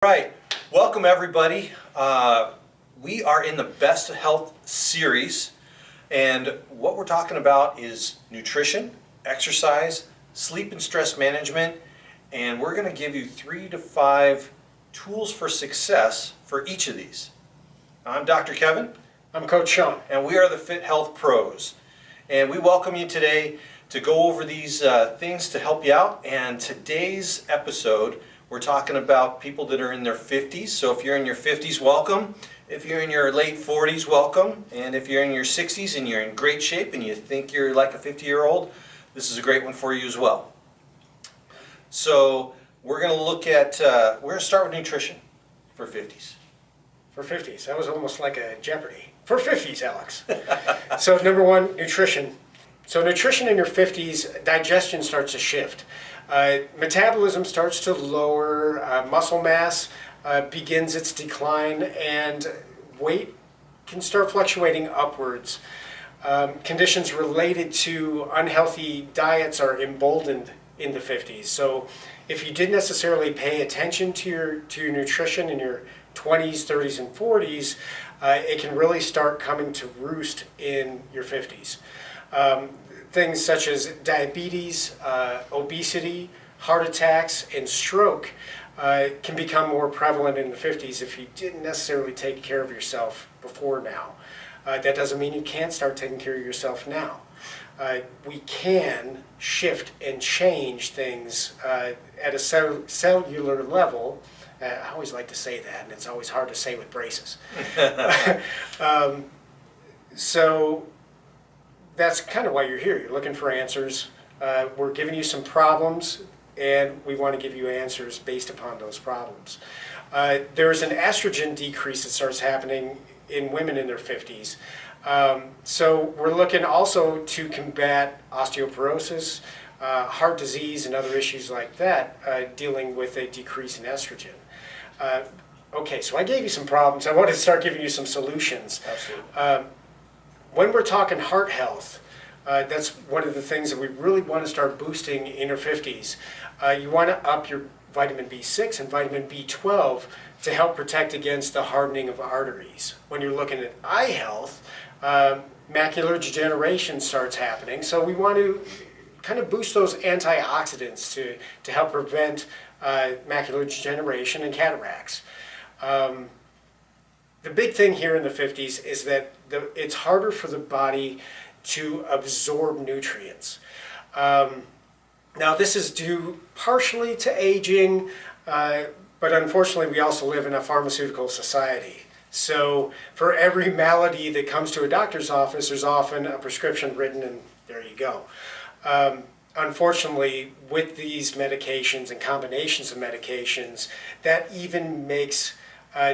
Right, welcome everybody. We are in the Best Health series, and what we're talking about is nutrition, exercise, sleep and stress management, and we're going to give you 3 to 5 tools for success for each of these. I'm Dr. Kevin. I'm Coach Sean. And we are the FitHealth Pros. And we welcome you today to go over these things to help you out. And today's episode, we're talking about people that are in their 50s. So if you're in your 50s, welcome. If you're in your late 40s, welcome. And if you're in your 60s and you're in great shape and you think you're like a 50-year-old, this is a great one for you as well. So we're going to look at, we're going to start with nutrition for 50s. For 50s. That was almost like a Jeopardy. For 50s, Alex. So number one, nutrition. So nutrition in your 50s, digestion starts to shift. Metabolism starts to lower, muscle mass begins its decline, and weight can start fluctuating upwards. Conditions related to unhealthy diets are emboldened in the 50s. So if you didn't necessarily pay attention to your nutrition in your 20s, 30s, and 40s, it can really start coming to roost in your 50s. Things such as diabetes, obesity, heart attacks, and stroke can become more prevalent in the 50s if you didn't necessarily take care of yourself before now. That doesn't mean you can't start taking care of yourself now. We can shift and change things at a cellular level. I always like to say that, and it's always hard to say with braces. So that's kind of why you're here. You're looking for answers. We're giving you some problems, and we want to give you answers based upon those problems. There's an estrogen decrease that starts happening in women in their 50s. So we're looking also to combat osteoporosis, heart disease, and other issues like that, dealing with a decrease in estrogen. Okay, so I gave you some problems. I want to start giving you some solutions. Absolutely. When we're talking heart health, that's one of the things that we really want to start boosting in your 50s. You want to up your vitamin B6 and vitamin B12 to help protect against the hardening of arteries. When you're looking at eye health, macular degeneration starts happening. So we want to kind of boost those antioxidants to help prevent macular degeneration and cataracts. The big thing here in the 50s is that it's harder for the body to absorb nutrients. Now this is due partially to aging, but unfortunately we also live in a pharmaceutical society. So for every malady that comes to a doctor's office, there's often a prescription written, and there you go. Unfortunately, with these medications and combinations of medications, that even makes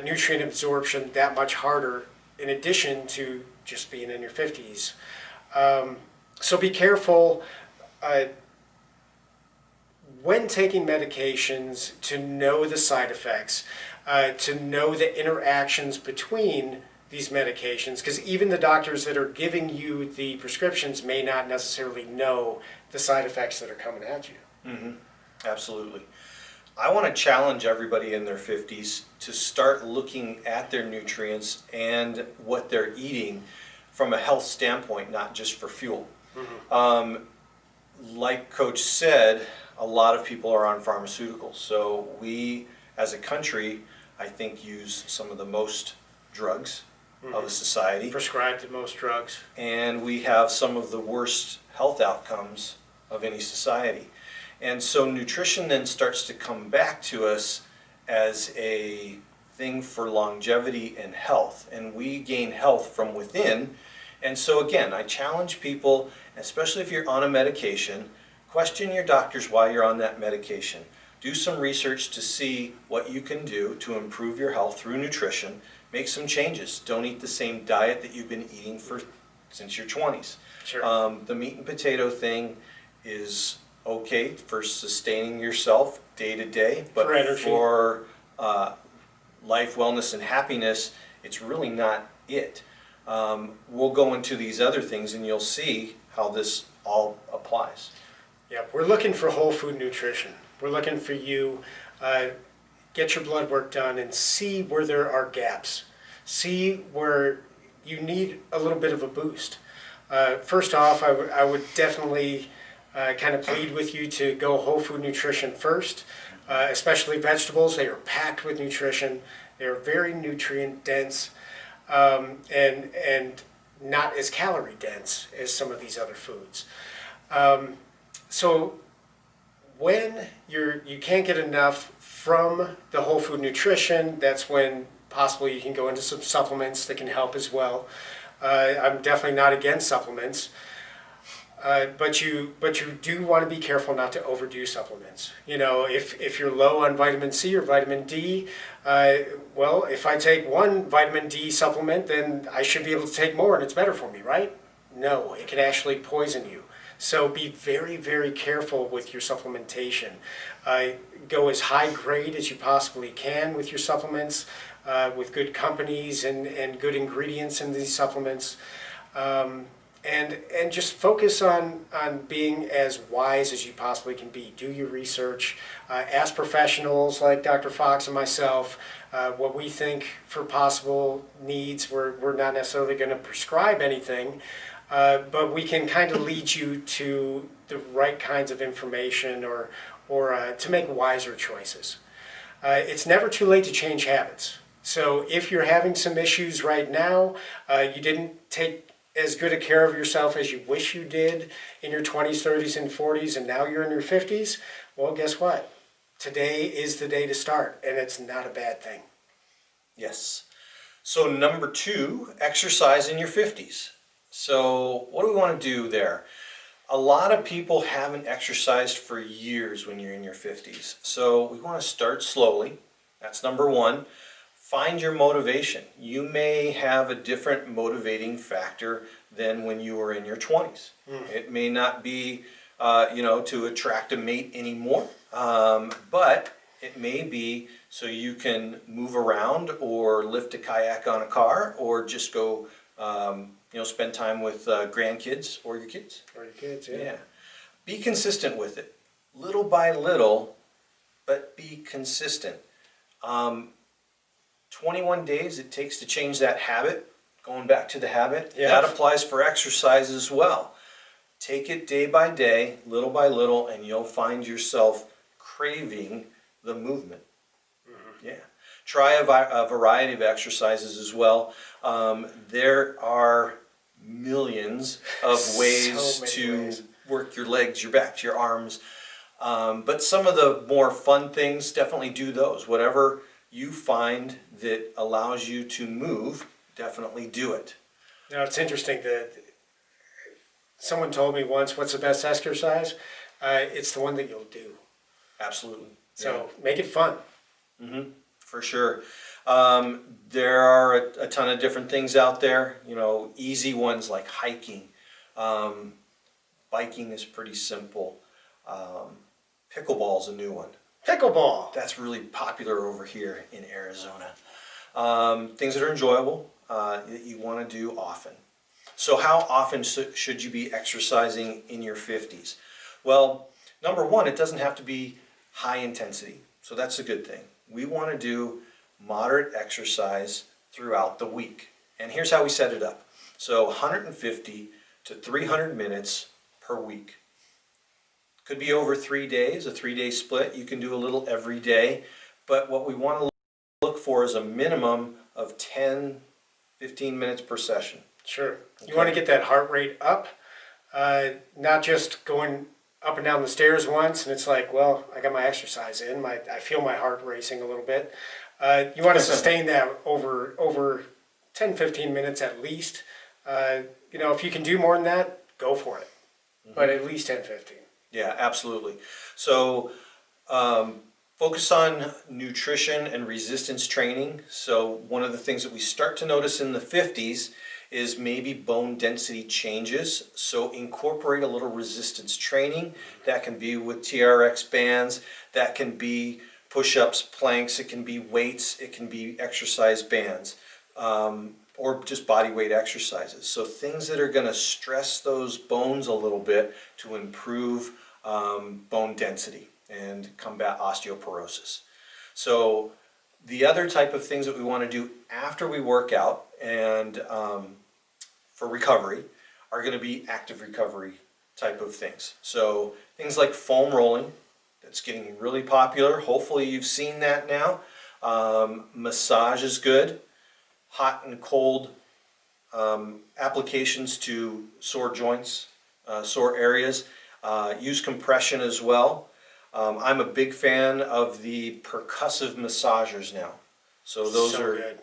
nutrient absorption that much harder, in addition to just being in your 50s. So be careful when taking medications to know the side effects, to know the interactions between these medications, because even the doctors that are giving you the prescriptions may not necessarily know the side effects that are coming at you. Mm-hmm. Absolutely. I want to challenge everybody in their 50s to start looking at their nutrients and what they're eating from a health standpoint, not just for fuel. Mm-hmm. Like Coach said, a lot of people are on pharmaceuticals. So we, as a country, I think use some of the most drugs of the society. Prescribed the most drugs. And we have some of the worst health outcomes of any society. And so nutrition then starts to come back to us as a thing for longevity and health. And we gain health from within. And so again, I challenge people, especially if you're on a medication, question your doctors why you're on that medication. Do some research to see what you can do to improve your health through nutrition. Make some changes. Don't eat the same diet that you've been eating since your 20s. Sure. The meat and potato thing is okay for sustaining yourself day to day, but for life, wellness, and happiness, it's really not it. We'll go into these other things and you'll see how this all applies. Yeah, we're looking for whole food nutrition. We're looking for you get your blood work done and see where there are gaps. See where you need a little bit of a boost. First off, I would definitely kind of plead with you to go whole food nutrition first, especially vegetables. They are packed with nutrition. They are very nutrient dense, and not as calorie dense as some of these other foods. So when you can't get enough from the whole food nutrition, that's when possibly you can go into some supplements that can help as well. I'm definitely not against supplements, but you do want to be careful not to overdo supplements. You know, if you're low on vitamin C or vitamin D, well, if I take one vitamin D supplement, then I should be able to take more and it's better for me, right? No, it can actually poison you. So be very, very careful with your supplementation. Go as high grade as you possibly can with your supplements, with good companies and good ingredients in these supplements. And just focus on being as wise as you possibly can be. Do your research. Ask professionals like Dr. Fox and myself what we think for possible needs. We're not necessarily going to prescribe anything, but we can kind of lead you to the right kinds of information or to make wiser choices. It's never too late to change habits. So if you're having some issues right now, you didn't take as good a care of yourself as you wish you did in your 20s, 30s, and 40s, and now you're in your 50s, well, guess what? Today is the day to start, and it's not a bad thing. Yes. So number 2, exercise in your 50s. So what do we want to do there? A lot of people haven't exercised for years when you're in your 50s. So we want to start slowly. That's number 1. Find your motivation. You may have a different motivating factor than when you were in your 20s. It may not be, to attract a mate anymore, but it may be so you can move around or lift a kayak on a car or just go, spend time with grandkids or your kids. Or your kids, yeah. Be consistent with it, little by little, but be consistent. 21 days it takes to change that habit, going back to the habit. Yeah. That applies for exercise as well. Take it day by day, little by little, and you'll find yourself craving the movement. Yeah. Try a variety of exercises as well. There are millions of ways to work your legs, your back, your arms. But some of the more fun things, definitely do those. Whatever you find that allows you to move, definitely do it. Now, it's interesting that someone told me once, what's the best exercise? It's the one that you'll do. Absolutely. So make it fun. For sure. There are a ton of different things out there, easy ones like hiking. Biking is pretty simple. Pickleball is a new one. Pickleball. That's really popular over here in Arizona. Things that are enjoyable that you want to do often. So how often should you be exercising in your 50s? Well, number 1, it doesn't have to be high intensity. So that's a good thing. We want to do moderate exercise throughout the week. And here's how we set it up. So 150 to 300 minutes per week. Could be over 3 days, a 3-day split. You can do a little every day. But what we want to look for is a minimum of 10, 15 minutes per session. Sure. Okay. You want to get that heart rate up, not just going up and down the stairs once and it's like, well, I got my exercise in. I feel my heart racing a little bit. You want to sustain that over 10, 15 minutes at least. If you can do more than that, go for it. But at least 10, 15. Yeah, absolutely. So focus on nutrition and resistance training. So one of the things that we start to notice in the 50s is maybe bone density changes. So incorporate a little resistance training. That can be with TRX bands. That can be push-ups, planks. It can be weights. It can be exercise bands. Or just body weight exercises. So things that are going to stress those bones a little bit to improve bone density and combat osteoporosis. So the other type of things that we want to do after we work out and for recovery are going to be active recovery type of things. So things like foam rolling, that's getting really popular. Hopefully you've seen that now. Massage is good. Hot and cold applications to sore joints, sore areas. Use compression as well. I'm a big fan of the percussive massagers now. So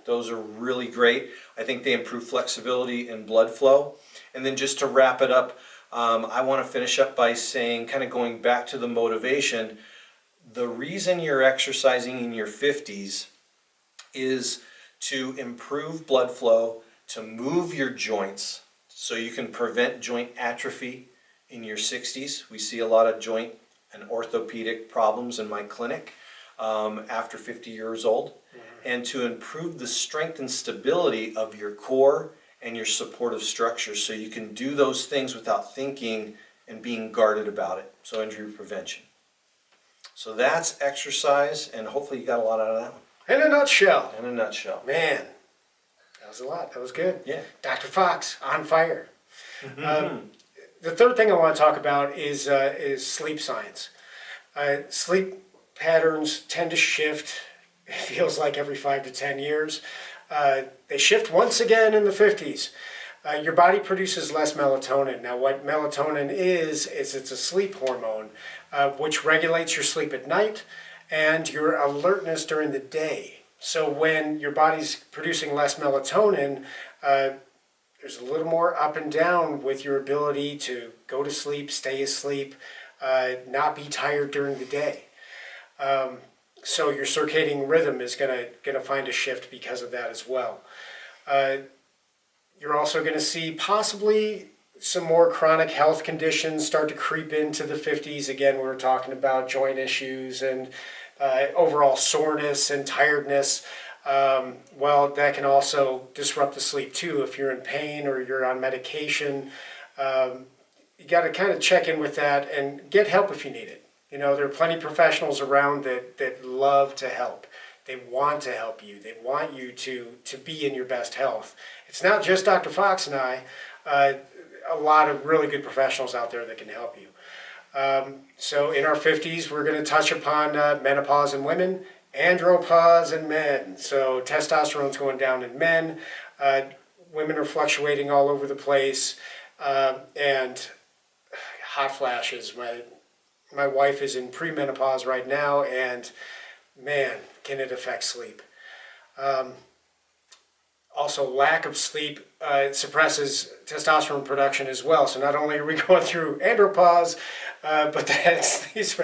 those are really great. I think they improve flexibility and blood flow. And then just to wrap it up, I want to finish up by saying, kind of going back to the motivation, the reason you're exercising in your 50s is to improve blood flow, to move your joints so you can prevent joint atrophy in your 60s. We see a lot of joint and orthopedic problems in my clinic after 50 years old. And to improve the strength and stability of your core and your supportive structures so you can do those things without thinking and being guarded about it. So injury prevention. So that's exercise, and hopefully you got a lot out of that one. In a nutshell. In a nutshell. Man, that was a lot. That was good. Yeah. Dr. Fox, on fire. The third thing I want to talk about is sleep science. Sleep patterns tend to shift. It feels like every 5 to 10 years. They shift once again in the 50s. Your body produces less melatonin. Now what melatonin is it's a sleep hormone which regulates your sleep at night and your alertness during the day. So when your body's producing less melatonin, there's a little more up and down with your ability to go to sleep, stay asleep, not be tired during the day. So your circadian rhythm is gonna find a shift because of that as well. You're also going to see possibly some more chronic health conditions start to creep into the 50s. Again, we were talking about joint issues and overall soreness and tiredness. Well, that can also disrupt the sleep too. If you're in pain or you're on medication, you got to kind of check in with that and get help if you need it. You know, there are plenty of professionals around that love to help. They want to help you. They want you to be in your best health. It's not just Dr. Fox and I. A lot of really good professionals out there that can help you. So in our 50s, we're going to touch upon menopause in women, andropause in men. So testosterone's going down in men. Women are fluctuating all over the place. And hot flashes. My wife is in premenopause right now, and man, can it affect sleep. Also, lack of sleep suppresses testosterone production as well. So not only are we going through andropause, but it's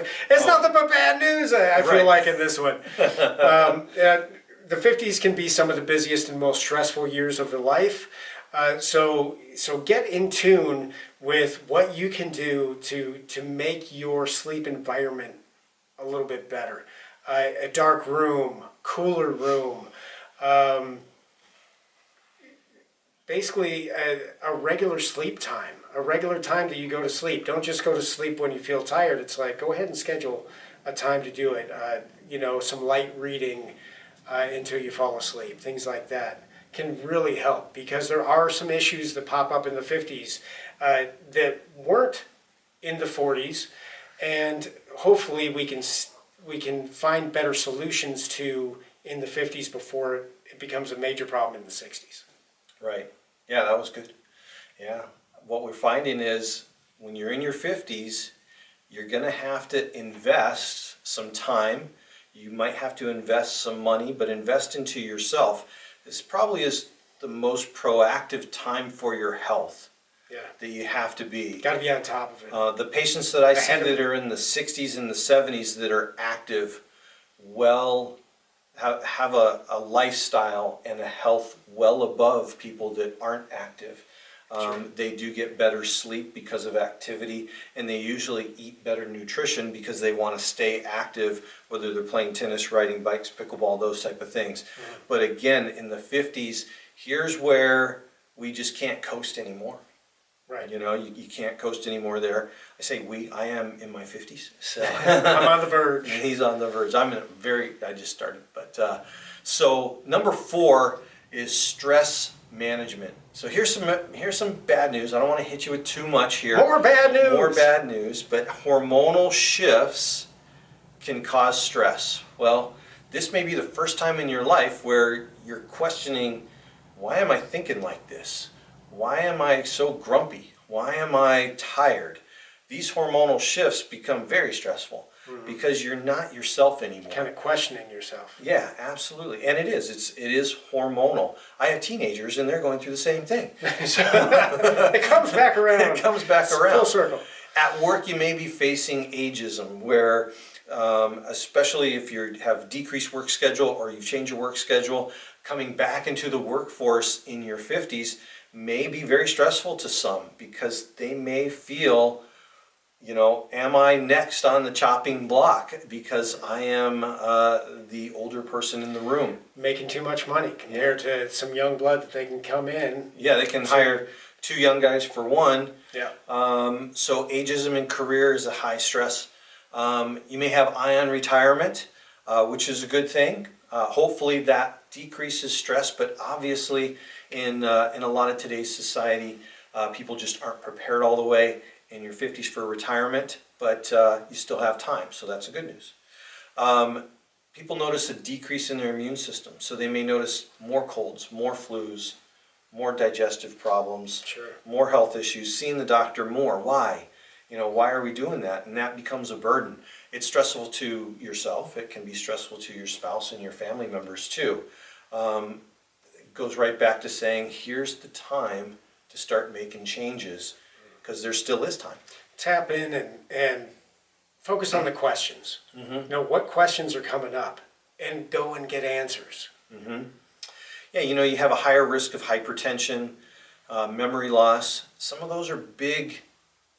nothing but bad news, I feel like, in this one. The 50s can be some of the busiest and most stressful years of your life. So get in tune with what you can do to make your sleep environment a little bit better. A dark room, cooler room, basically a regular sleep time, a regular time that you go to sleep. Don't just go to sleep when you feel tired. It's like, go ahead and schedule a time to do it. Some light reading until you fall asleep, things like that can really help, because there are some issues that pop up in the 50s that weren't in the 40s, and hopefully we can find better solutions to in the 50s before it becomes a major problem in the 60s. Right. Yeah, that was good. Yeah. What we're finding is when you're in your 50s, you're going to have to invest some time. You might have to invest some money, but invest into yourself. This probably is the most proactive time for your health. Yeah. That you have to be. Got to be on top of it. The patients that I see that are in the 60s and the 70s that are active, have a lifestyle and a health well above people that aren't active. Sure. They do get better sleep because of activity, and they usually eat better nutrition because they want to stay active, whether they're playing tennis, riding bikes, pickleball, those type of things. Mm-hmm. But again, in the 50s, here's where we just can't coast anymore. Right. You know, you can't coast anymore there. I say I am in my 50s. So I'm on the verge. and he's on the verge. I just started. But so number 4 is stress management. So here's some bad news. I don't want to hit you with too much here. More bad news. More bad news, but hormonal shifts can cause stress. Well, this may be the first time in your life where you're questioning, why am I thinking like this? Why am I so grumpy? Why am I tired? These hormonal shifts become very stressful because you're not yourself anymore. Kind of questioning yourself. Yeah, absolutely. And it is hormonal. I have teenagers and they're going through the same thing. It comes back around. It comes back around. Full circle. At work, you may be facing ageism, where especially if you have decreased work schedule or you've changed your work schedule, coming back into the workforce in your 50s may be very stressful to some because they may feel, you know, am I next on the chopping block because I am the older person in the room? Making too much money compared to some young blood that they can come in. Yeah, they can hire 2 young guys for one. Yeah. So ageism in career is a high stress. You may have ion retirement, which is a good thing. Hopefully that decreases stress, but obviously in a lot of today's society, people just aren't prepared all the way in your 50s for retirement, but you still have time, so that's a good news. People notice a decrease in their immune system, so they may notice more colds, more flus, more digestive problems, Sure. more health issues, seeing the doctor more. Why? You know, why are we doing that? And that becomes a burden. It's stressful to yourself. It can be stressful to your spouse and your family members too. It goes right back to saying, here's the time to start making changes, because there still is time. Tap in and focus on the questions. You know, what questions are coming up? And go and get answers. Yeah, you know, you have a higher risk of hypertension, memory loss. Some of those are big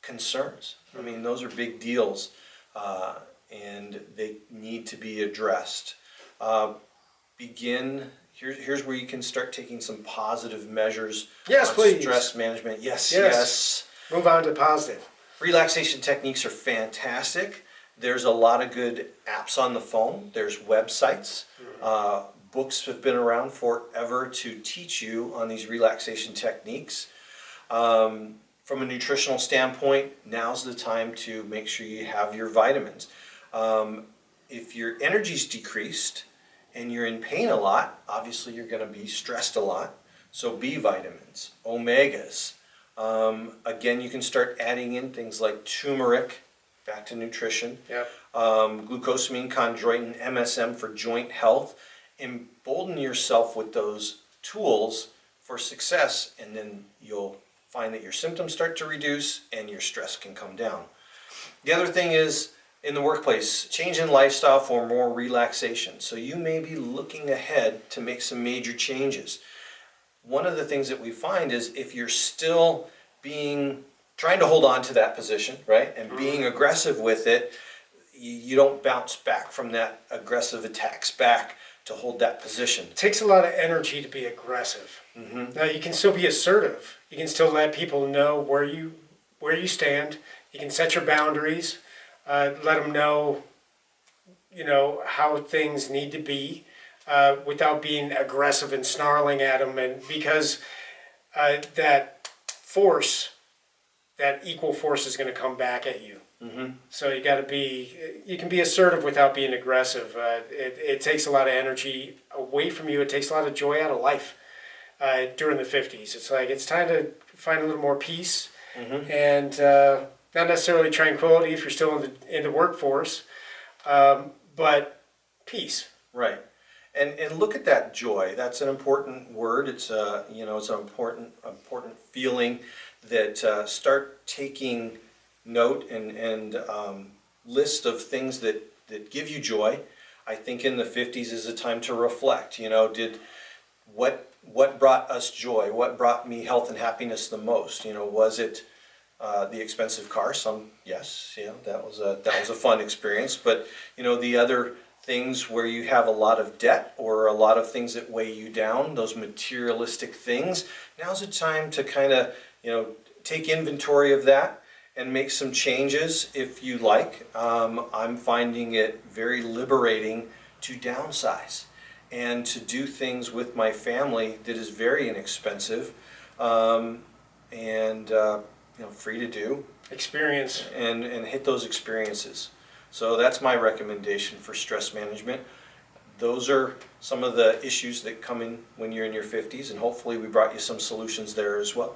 concerns. I mean, those are big deals, and they need to be addressed. Here's where you can start taking some positive measures. Yes, on please. Stress management. Yes. Move on to positive. Relaxation techniques are fantastic. There's a lot of good apps on the phone. There's websites. Books have been around forever to teach you on these relaxation techniques. From a nutritional standpoint, now's the time to make sure you have your vitamins. If your energy's decreased and you're in pain a lot, obviously you're going to be stressed a lot. So B vitamins, omegas. Again, you can start adding in things like turmeric, back to nutrition. Yep. Glucosamine, chondroitin, MSM for joint health. Embolden yourself with those tools for success, and then you'll find that your symptoms start to reduce and your stress can come down. The other thing is in the workplace, change in lifestyle for more relaxation. So you may be looking ahead to make some major changes. One of the things that we find is if you're still trying to hold on to that position, right, and being aggressive with it, you don't bounce back from that aggressive attacks back to hold that position. It takes a lot of energy to be aggressive. Now you can still be assertive. You can still let people know where you stand. You can set your boundaries. Let them know, you know, how things need to be without being aggressive and snarling at them. And because that equal force is going to come back at you. So you can be assertive without being aggressive. It takes a lot of energy away from you. It takes a lot of joy out of life during the 50s. It's like it's time to find a little more peace and not necessarily tranquility if you're still in the workforce, but peace. Right. And look at that joy. That's an important word. It's it's an important feeling that start taking note and list of things that give you joy. I think in the 50s is a time to reflect. You know, what brought us joy? What brought me health and happiness the most? You know, was it the expensive car? Yes, that was a fun experience. But you know, the other things where you have a lot of debt or a lot of things that weigh you down, those materialistic things, now's the time to kind of, take inventory of that and make some changes if you like. I'm finding it very liberating to downsize and to do things with my family that is very inexpensive, and free to do Experience. and hit those experiences. So that's my recommendation for stress management. Those are some of the issues that come in when you're in your 50s, and hopefully we brought you some solutions there as well.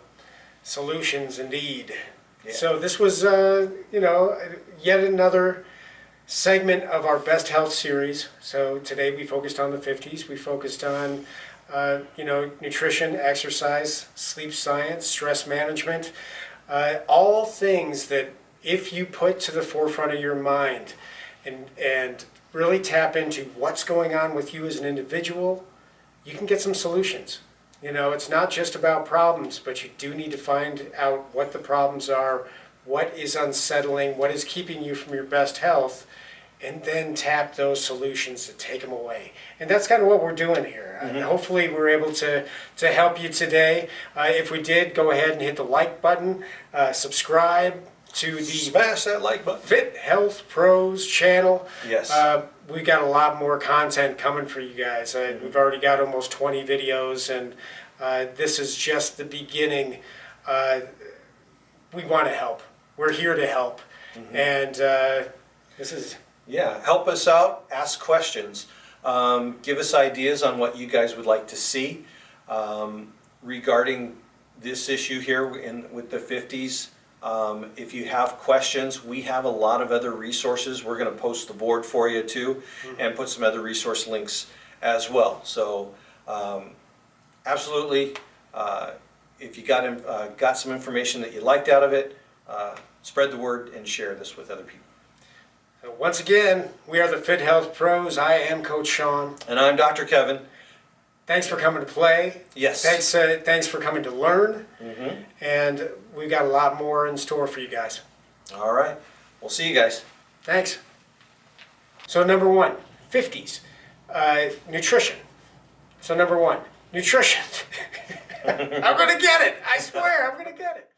Solutions, indeed. Yeah. So this was, yet another segment of our Best Health series. So today we focused on the 50s. We focused on, nutrition, exercise, sleep science, stress management, all things that if you put to the forefront of your mind and really tap into what's going on with you as an individual, you can get some solutions. It's not just about problems, but you do need to find out what the problems are, what is unsettling, what is keeping you from your best health, and then tap those solutions to take them away. And that's kind of what we're doing here. And hopefully we're able to help you today. If we did, go ahead and hit the like button, subscribe to the Smash that like button. FitHealth Pros channel. Yes. We got a lot more content coming for you guys. We've already got almost 20 videos, and this is just the beginning. We want to help. We're here to help. And this is... Yeah, help us out, ask questions, give us ideas on what you guys would like to see regarding this issue here with the 50s. If you have questions, we have a lot of other resources. We're going to post the board for you too, and put some other resource links as well. So absolutely, if you got some information that you liked out of it, spread the word and share this with other people. So once again, we are the FitHealth Pros. I am Coach Sean. And I'm Dr. Kevin. Thanks for coming to play. Yes. Thanks for coming to learn. And we've got a lot more in store for you guys. All right. We'll see you guys. Thanks. So number one, 50s, nutrition. So number one, nutrition. I'm going to get it. I swear I'm going to get it.